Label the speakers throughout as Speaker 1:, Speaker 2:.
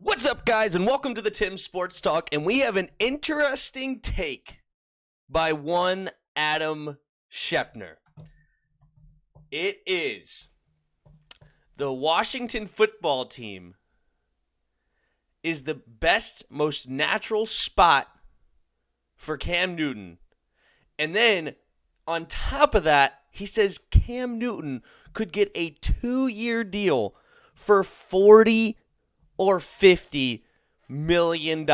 Speaker 1: What's up, guys, and welcome to the Tim's Sports Talk. And we have an interesting take by one Adam Schefter. It is the Washington football team is the best, most natural spot for Cam Newton. And then on top of that, he says Cam Newton could get a 2-year deal for $40 or $50 million.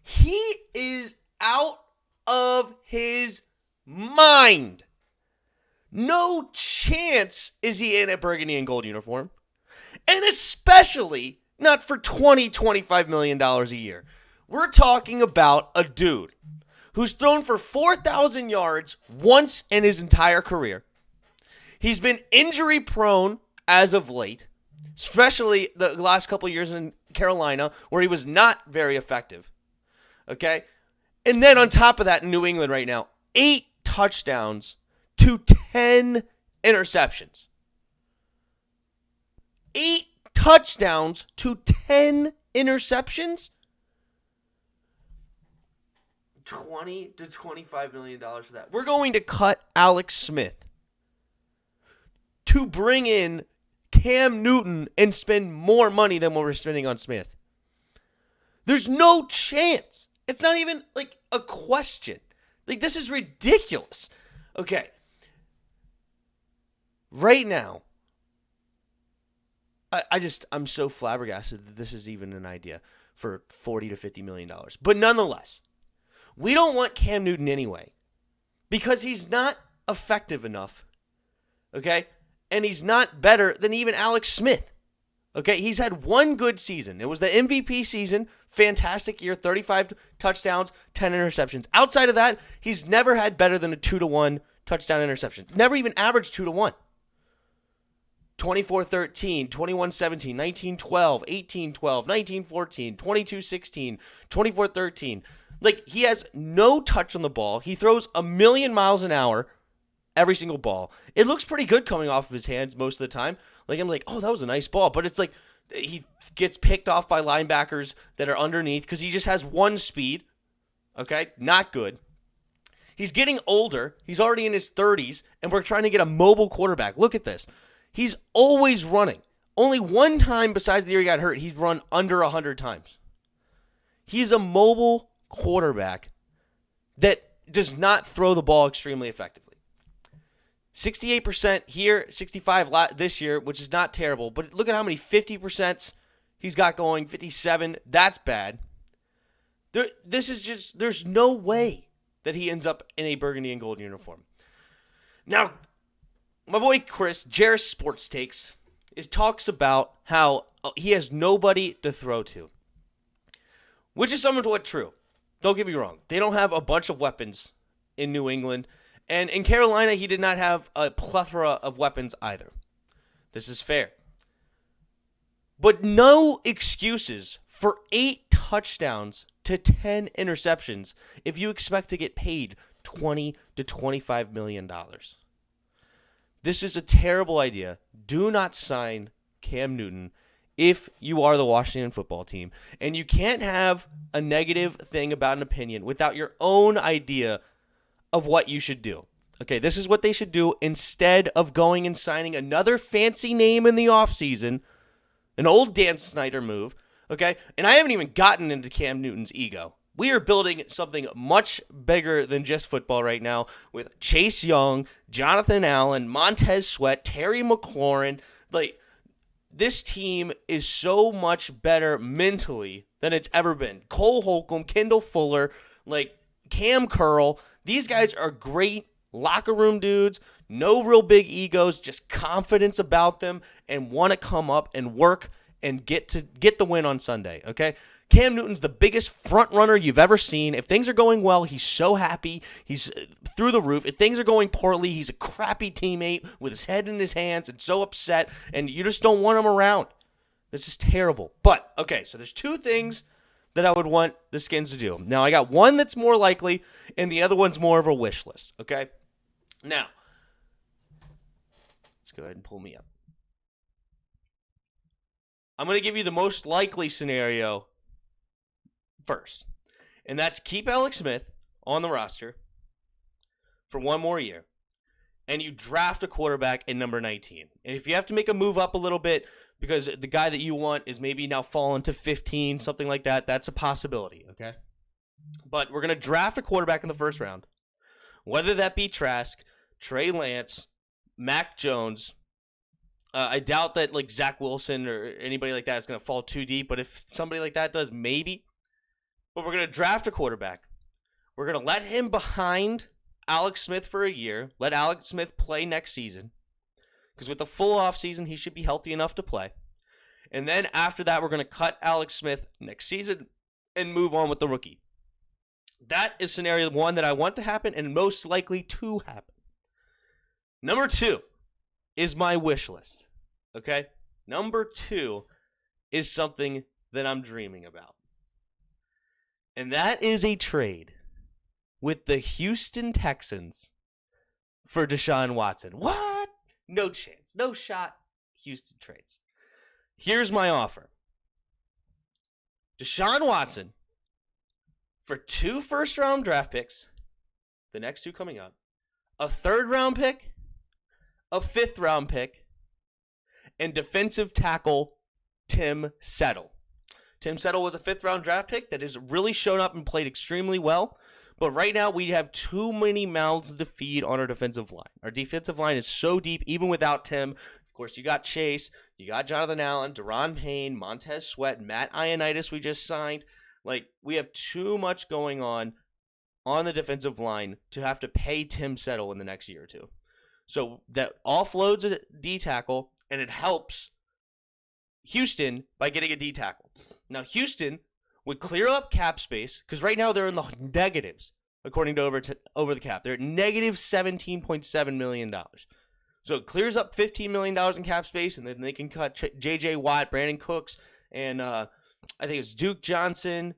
Speaker 1: He is out of his mind. No chance is he in a burgundy and gold uniform. And especially not for $25 million a year. We're talking about a dude who's thrown for 4,000 yards once in his entire career. He's been injury prone as of late, especially the last couple of years in Carolina where he was not very effective. Okay? And then on top of that, in New England right now, 8 touchdowns to 10 interceptions. 8 touchdowns to 10 interceptions? $20 to $25 million for that. We're going to cut Alex Smith to bring in Cam Newton and spend more money than what we're spending on Smith. There's no chance. It's not even like a question. Like, this is ridiculous. Okay. Right now, I'm so flabbergasted that this is even an idea for $40 to $50 million. But nonetheless, we don't want Cam Newton anyway because he's not effective enough, okay? And he's not better than even Alex Smith, okay? He's had one good season. It was the MVP season, fantastic year, 35 touchdowns, 10 interceptions. Outside of that, he's never had better than a 2-to-1 touchdown interception. Never even averaged 2-to-1. 24-13, 21-17, 19-12, 18-12, 19-14, 22-16, 24-13. Like, he has no touch on the ball. He throws a million miles an hour every single ball. It looks pretty good coming off of his hands most of the time. Like, I'm like, oh, that was a nice ball. But it's like he gets picked off by linebackers that are underneath because he just has one speed. Okay? Not good. He's getting older. He's already in his 30s, and we're trying to get a mobile quarterback. Look at this. He's always running. Only one time besides the year he got hurt, he's run under 100 times. He's a mobile quarterback that does not throw the ball extremely effectively. 68% here, 65% this year, which is not terrible. But look at how many 50% he's got going, 57. That's bad. There's no way that he ends up in a burgundy and gold uniform. Now, my boy Chris, Jarris Sports Takes, talks about how he has nobody to throw to, which is somewhat true. Don't get me wrong. They don't have a bunch of weapons in New England. And in Carolina, he did not have a plethora of weapons either. This is fair. But no excuses for 8 touchdowns to 10 interceptions if you expect to get paid $20 to $25 million. This is a terrible idea. Do not sign Cam Newton if you are the Washington football team. And you can't have a negative thing about an opinion without your own idea of what you should do. Okay, this is what they should do instead of going and signing another fancy name in the offseason, an old Dan Snyder move, okay? And I haven't even gotten into Cam Newton's ego. We are building something much bigger than just football right now with Chase Young, Jonathan Allen, Montez Sweat, Terry McLaurin. Like, this team is so much better mentally than it's ever been. Cole Holcomb, Kendall Fuller, like Cam Curl. These guys are great locker room dudes, no real big egos, just confidence about them and want to come up and work and get the win on Sunday, okay? Cam Newton's the biggest front runner you've ever seen. If things are going well, he's so happy. He's through the roof. If things are going poorly, he's a crappy teammate with his head in his hands and so upset, and you just don't want him around. This is terrible. But, okay, so there's 2 things that I would want the Skins to do. Now, I got one that's more likely, and the other one's more of a wish list, okay? Now, let's go ahead and pull me up. I'm going to give you the most likely scenario first. And that's keep Alex Smith on the roster for one more year. And you draft a quarterback in number 19. And if you have to make a move up a little bit because the guy that you want is maybe now fallen to 15, something like that, that's a possibility, okay? But we're going to draft a quarterback in the first round. Whether that be Trask, Trey Lance, Mac Jones. I doubt that like Zach Wilson or anybody like that is going to fall too deep. But if somebody like that does, maybe. But we're going to draft a quarterback. We're going to let him behind Alex Smith for a year. Let Alex Smith play next season. Because with the full offseason, he should be healthy enough to play. And then after that, we're going to cut Alex Smith next season and move on with the rookie. That is scenario one that I want to happen and most likely to happen. Number two is my wish list. Okay? Number two is something that I'm dreaming about. And that is a trade with the Houston Texans for Deshaun Watson. What? No chance. No shot. Houston trades. Here's my offer. Deshaun Watson for 2 first-round draft picks, the next 2 coming up, a 3rd-round pick, a 5th-round pick, and defensive tackle Tim Settle. Tim Settle was a 5th-round draft pick that has really shown up and played extremely well. But right now, we have too many mouths to feed on our defensive line. Our defensive line is so deep, even without Tim. Of course, you got Chase, you got Jonathan Allen, Deron Payne, Montez Sweat, Matt Ioannidis we just signed. Like, we have too much going on the defensive line to have to pay Tim Settle in the next year or two. So that offloads a D tackle, and it helps Houston by getting a D tackle. Now, Houston would clear up cap space, because right now they're in the negatives, according to over the cap. They're at negative $17.7 million. So it clears up $15 million in cap space, and then they can cut J.J. Watt, Brandon Cooks, and I think it's Duke Johnson,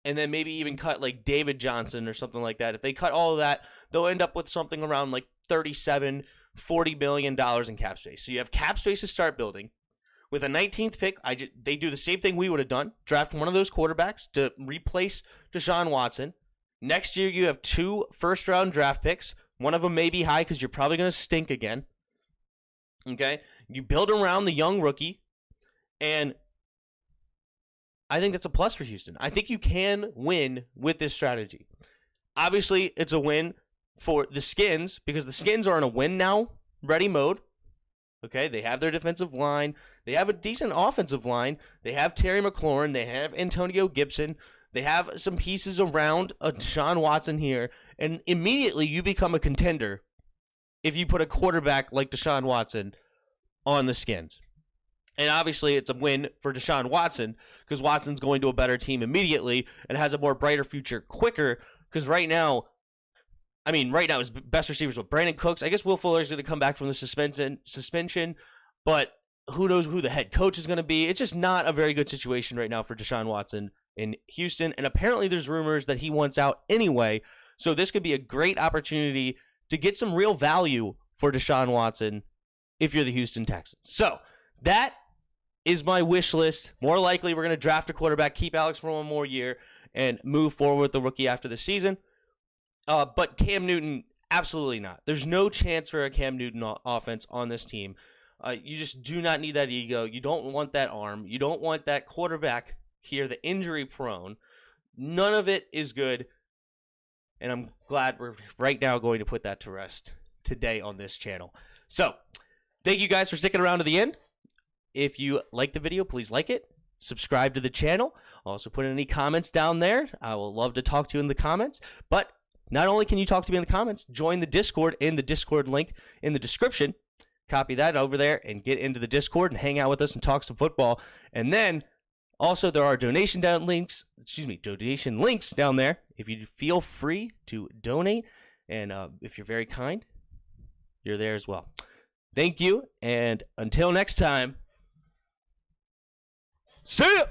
Speaker 1: and then maybe even cut like David Johnson or something like that. If they cut all of that, they'll end up with something around like $40 million in cap space. So you have cap space to start building. With a 19th pick, they do the same thing we would have done. Draft one of those quarterbacks to replace Deshaun Watson. Next year, you have 2 first-round draft picks. One of them may be high because you're probably going to stink again. Okay? You build around the young rookie, and I think that's a plus for Houston. I think you can win with this strategy. Obviously, it's a win for the Skins because the Skins are in a win-now ready mode. Okay, they have their defensive line. They have a decent offensive line. They have Terry McLaurin. They have Antonio Gibson. They have some pieces around Deshaun Watson here. And immediately you become a contender if you put a quarterback like Deshaun Watson on the Skins. And obviously it's a win for Deshaun Watson because Watson's going to a better team immediately and has a more brighter future quicker because right now his best receivers with Brandon Cooks. I guess Will Fuller is going to come back from the suspension, but who knows who the head coach is going to be. It's just not a very good situation right now for Deshaun Watson in Houston, and apparently there's rumors that he wants out anyway, so this could be a great opportunity to get some real value for Deshaun Watson if you're the Houston Texans. So that is my wish list. More likely we're going to draft a quarterback, keep Alex for one more year, and move forward with the rookie after the season. But Cam Newton, absolutely not. There's no chance for a Cam Newton offense on this team. You just do not need that ego. You don't want that arm. You don't want that quarterback here, the injury prone. None of it is good. And I'm glad we're right now going to put that to rest today on this channel. So, thank you guys for sticking around to the end. If you like the video, please like it. Subscribe to the channel. Also put any comments down there. I will love to talk to you in the comments. But not only can you talk to me in the comments, join the Discord in the Discord link in the description. Copy that over there and get into the Discord and hang out with us and talk some football. And then also there are donation links down there. If you feel free to donate, and if you're very kind, you're there as well. Thank you, and until next time, see ya!